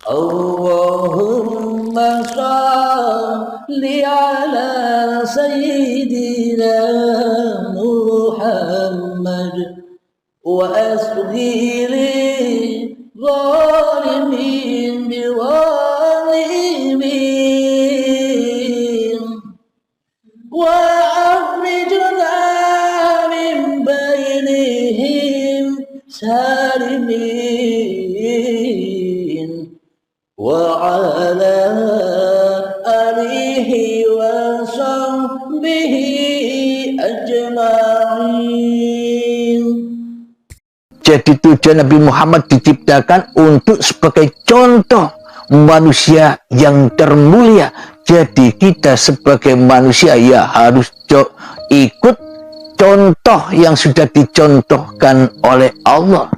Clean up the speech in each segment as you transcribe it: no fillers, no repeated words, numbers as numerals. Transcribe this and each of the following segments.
Allahumma shalli ala sayyidina Muhammad wa asghiri zalimin biwalimin wa akhrijna min bainihim salimin wa ala alihi wa sahbihi ajma'in. Jadi tujuan Nabi Muhammad diciptakan untuk sebagai contoh manusia yang termulia. Jadi kita sebagai manusia ya harus ikut contoh yang sudah dicontohkan oleh Allah,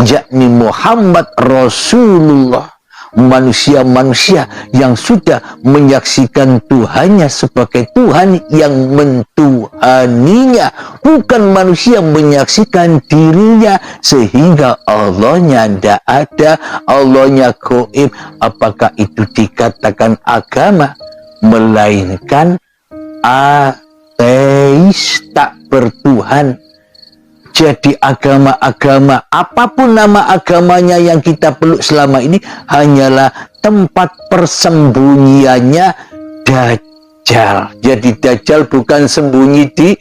yakni Muhammad Rasulullah. Manusia-manusia yang sudah menyaksikan Tuhannya sebagai Tuhan yang mentuhaninya, bukan manusia menyaksikan dirinya sehingga Allahnya tidak ada, Allahnya gaib. Apakah itu dikatakan agama? Melainkan ateis, tak bertuhan. Jadi agama-agama, apapun nama agamanya yang kita peluk selama ini, hanyalah tempat persembunyiannya Dajjal. Jadi Dajjal bukan sembunyi di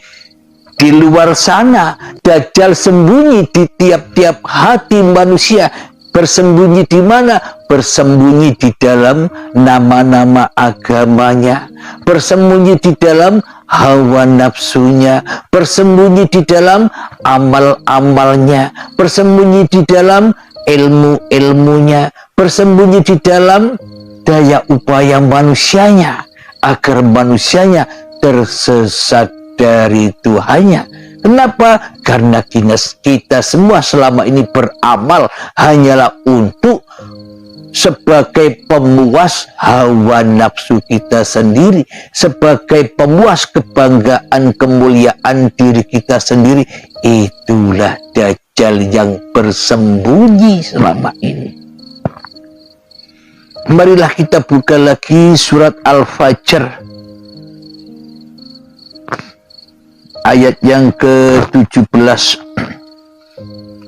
luar sana. Dajjal sembunyi di tiap-tiap hati manusia. Bersembunyi di mana? Bersembunyi di dalam nama-nama agamanya. Bersembunyi di dalam hawa nafsunya, bersembunyi di dalam amal-amalnya, bersembunyi di dalam ilmu-ilmunya, bersembunyi di dalam daya upaya manusianya, agar manusianya tersesat dari Tuhannya. Kenapa? Karena kita semua selama ini beramal hanyalah untuk sebagai pemuas hawa nafsu kita sendiri, sebagai pemuas kebanggaan kemuliaan diri kita sendiri. Itulah Dajjal yang bersembunyi selama ini. Marilah kita buka lagi surat Al-Fajr ayat yang ke-17.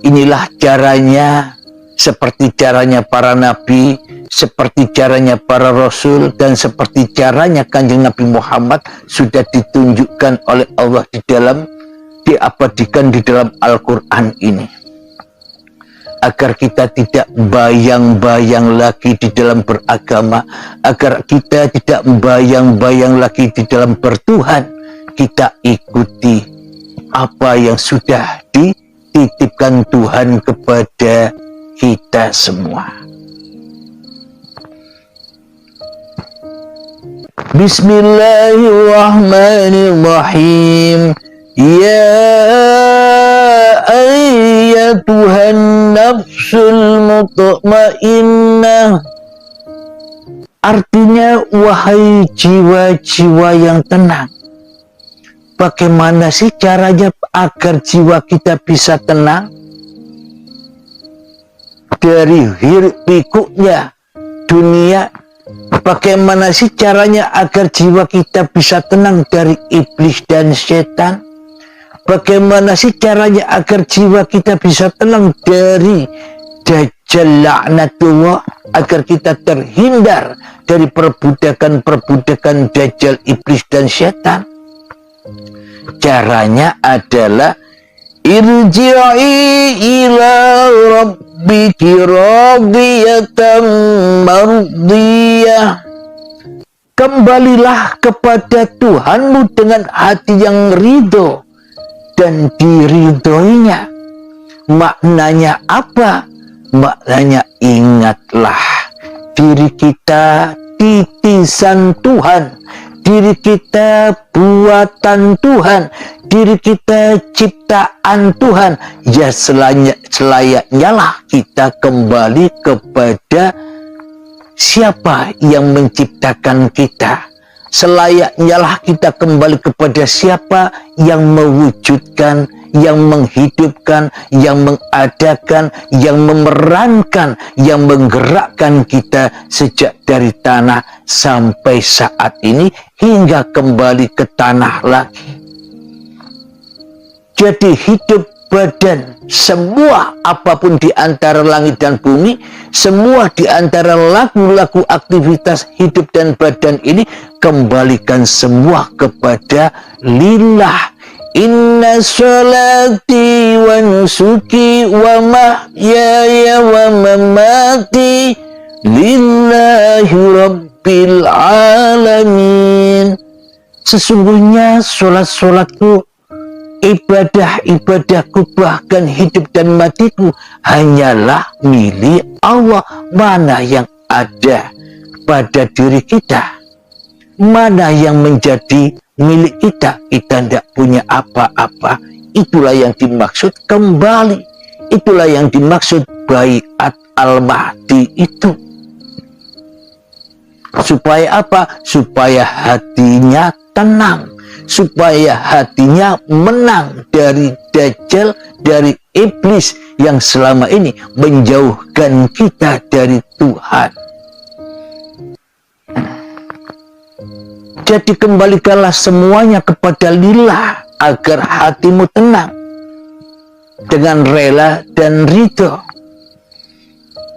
Inilah caranya, seperti caranya para nabi, seperti caranya para rasul, dan seperti caranya Kanjeng Nabi Muhammad sudah ditunjukkan oleh Allah diabadikan di dalam Al-Quran ini. Agar kita tidak bayang-bayang lagi di dalam beragama, agar kita tidak bayang-bayang lagi di dalam bertuhan, kita ikuti apa yang sudah dititipkan Tuhan kepada kita semua. Bismillahirrahmanirrahim. Ya ayyatuhan nafsul mutmainnah. Artinya, wahai jiwa-jiwa yang tenang. Bagaimana sih caranya agar jiwa kita bisa tenang? Dari hiruk pikuknya dunia. Bagaimana sih caranya agar jiwa kita bisa tenang dari iblis dan setan? Bagaimana sih caranya agar jiwa kita bisa tenang dari Dajjal laknatullah, agar kita terhindar dari perbudakan-perbudakan Dajjal, iblis dan setan? Caranya adalah irji'i ila rabbiki radiyatan mardiyah. Kembalilah kepada Tuhanmu dengan hati yang ridho dan diridhoinya. Maknanya apa? Maknanya ingatlah diri kita titisan Tuhan, diri kita buatan Tuhan, diri kita ciptaan Tuhan. Ya selayaknya lah kita kembali kepada siapa yang menciptakan kita. Selayaknya lah kita kembali kepada siapa yang mewujudkan yang menghidupkan, yang mengadakan, yang memerankan, yang menggerakkan kita sejak dari tanah sampai saat ini hingga kembali ke tanah lagi. Jadi hidup badan, semua apapun di antara langit dan bumi, semua di antara lagu-lagu aktivitas hidup dan badan ini, kembalikan semua kepada lillah. Inna sholati wa nusuki wa mahyaya wa mamati lillahi rabbil alamin. Sesungguhnya sholat-sholatku, ibadah-ibadahku, bahkan hidup dan matiku hanyalah milik Allah. Mana yang ada pada diri kita, mana yang menjadi milik kita, kita tidak punya apa-apa. Itulah yang dimaksud kembali, itulah yang dimaksud baiat al-mahdi itu. Supaya apa? Supaya hatinya tenang, supaya hatinya menang dari dajjal, dari iblis yang selama ini menjauhkan kita dari Tuhan. Jadi kembalikanlah semuanya kepada lillah agar hatimu tenang dengan rela dan ridho.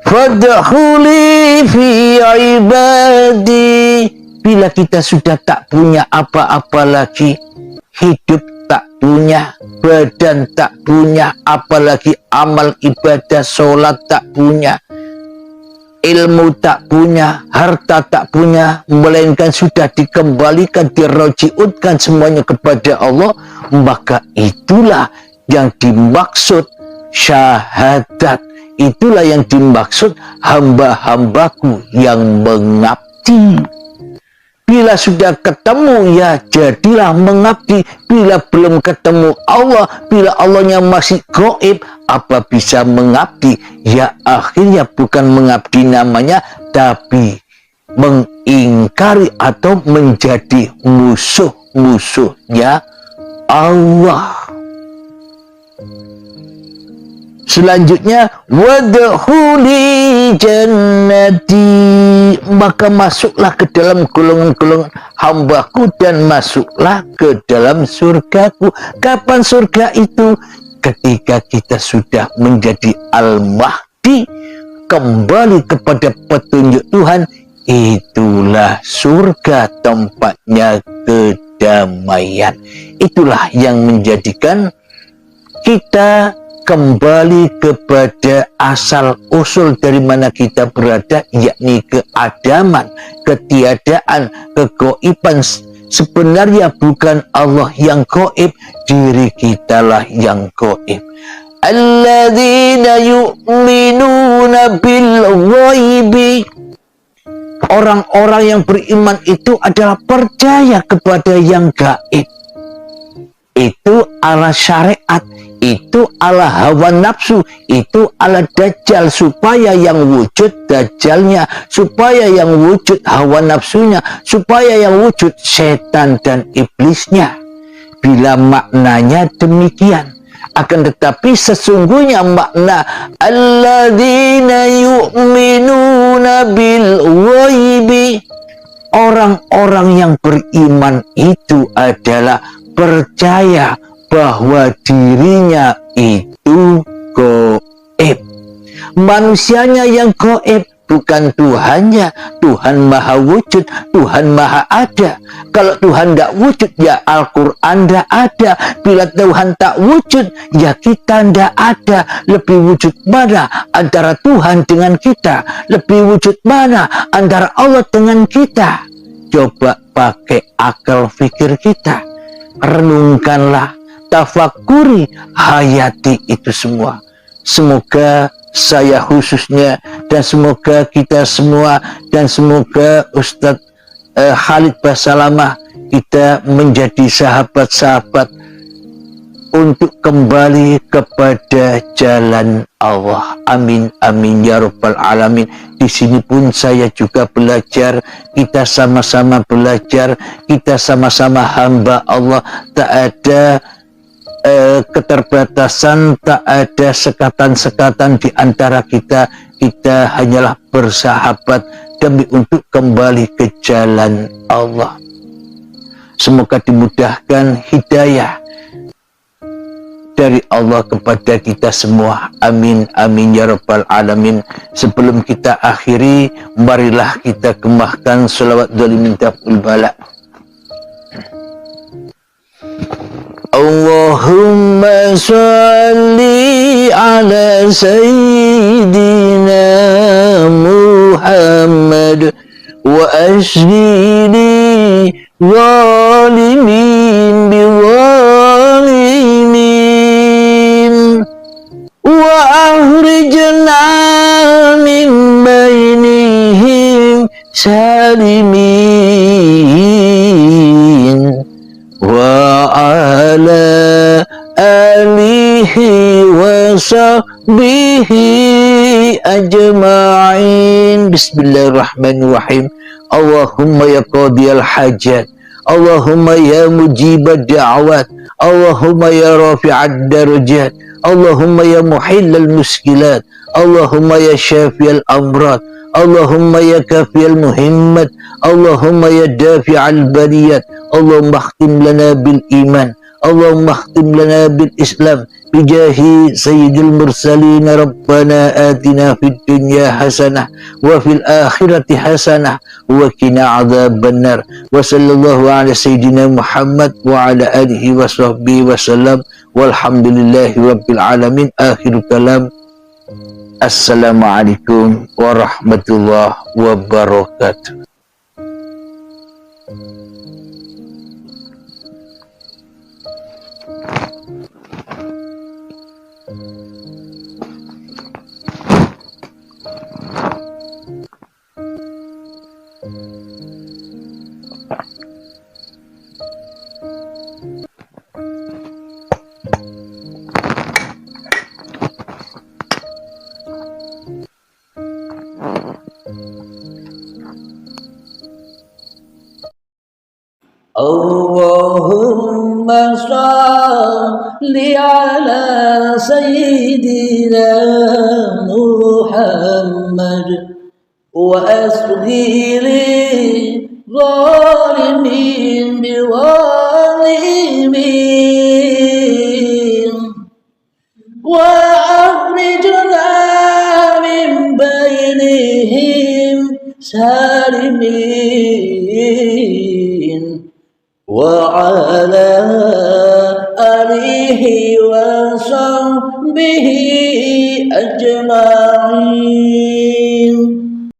Fadkhuli fi ibadi. Bila kita sudah tak punya apa-apa lagi, hidup tak punya, badan tak punya, apalagi amal ibadah, sholat tak punya, ilmu tak punya, harta tak punya, melainkan sudah dikembalikan, dirojiutkan semuanya kepada Allah, maka itulah yang dimaksud syahadat. Itulah yang dimaksud hamba-hambaku yang mengabdi. Bila sudah ketemu, ya jadilah mengabdi. Bila belum ketemu Allah, bila Allahnya masih gaib, apa bisa mengabdi? Ya akhirnya bukan mengabdi namanya, tapi mengingkari atau menjadi musuh-musuhnya Allah. Selanjutnya, wadkhuli jannati, maka masuklah ke dalam golongan-golongan hambaku dan masuklah ke dalam surgaku. Kapan surga itu? Ketika kita sudah menjadi al-mahdi, kembali kepada petunjuk Tuhan, itulah surga, tempatnya kedamaian. Itulah yang menjadikan kita kembali kepada asal usul dari mana kita berada, yakni keadaman, ketiadaan, kegoiban. Sebenarnya bukan Allah yang gaib, diri kitalah yang gaib. Alladzina yu'minuna bil ghaibi. Orang-orang yang beriman itu adalah percaya kepada yang gaib. Itu ala syariat, itu ala hawa nafsu, itu ala dajjal, supaya yang wujud dajjalnya, supaya yang wujud hawa nafsunya, supaya yang wujud setan dan iblisnya. Bila maknanya demikian, akan tetapi sesungguhnya makna alladzina yu'minuna bil ghaibi, orang-orang yang beriman itu adalah percaya bahwa dirinya itu gaib. Manusianya yang gaib, bukan Tuhannya. Tuhan maha wujud, Tuhan maha ada. Kalau Tuhan tidak wujud, ya Al-Quran tidak ada. Bila Tuhan tak wujud, ya kita tidak ada. Lebih wujud mana antara Tuhan dengan kita? Lebih wujud mana antara Allah dengan kita? Coba pakai akal fikir kita, renungkanlah, tafakuri, hayati itu semua. Semoga saya khususnya, dan semoga kita semua, dan semoga Ustadz Khalid Basalamah, kita menjadi sahabat-sahabat untuk kembali kepada jalan Allah. Amin, amin ya rabbal alamin. Di sini pun saya juga belajar, kita sama-sama belajar, kita sama-sama hamba Allah. Tak ada keterbatasan, tak ada sekatan-sekatan di antara kita. Kita hanyalah bersahabat demi untuk kembali ke jalan Allah. Semoga dimudahkan hidayah dari Allah kepada kita semua. Amin, amin ya rabbal alamin. Sebelum kita akhiri, marilah kita kemahkan salawat dzalimin taqul bala. Allahumma salli ala sayyidina Muhammad wa ashdini zalimin biwalimin wa ahrijna min bainihim salimin wa ala alihi wa sahbihi ajma'in. Bismillahirrahmanirrahim. Allahumma ya qadiyal hajat, Allahumma ya mujibad da'awat, Allahumma ya rafi'ad darajat, Allahumma ya muhillal muskilat, Allahumma ya syafiyal amrad, Allahumma ya kafiyal muhimmat, Allahumma ya dafi'al bariyat. Allahumma khtim lana bil iman, Allahumma khtim lana bil islam bijahi sayyidil mursalin. Rabbana atina fid dunya hasanah wa fil akhirati hasanah wa qina adzabannar. Wa sallallahu ala sayyidina Muhammad wa ala alihi wa sahbihi wa sallam. Walhamdulillahi rabbil alamin. Akhir kalam. Assalamualaikum warahmatullahi wabarakatuh. Allahumma salli ala sayyidina Muhammad wa asghiri zalimin biwalimin wa akhrijna min bainihim salimin wa ala alihi wa sahbihi ajma'in.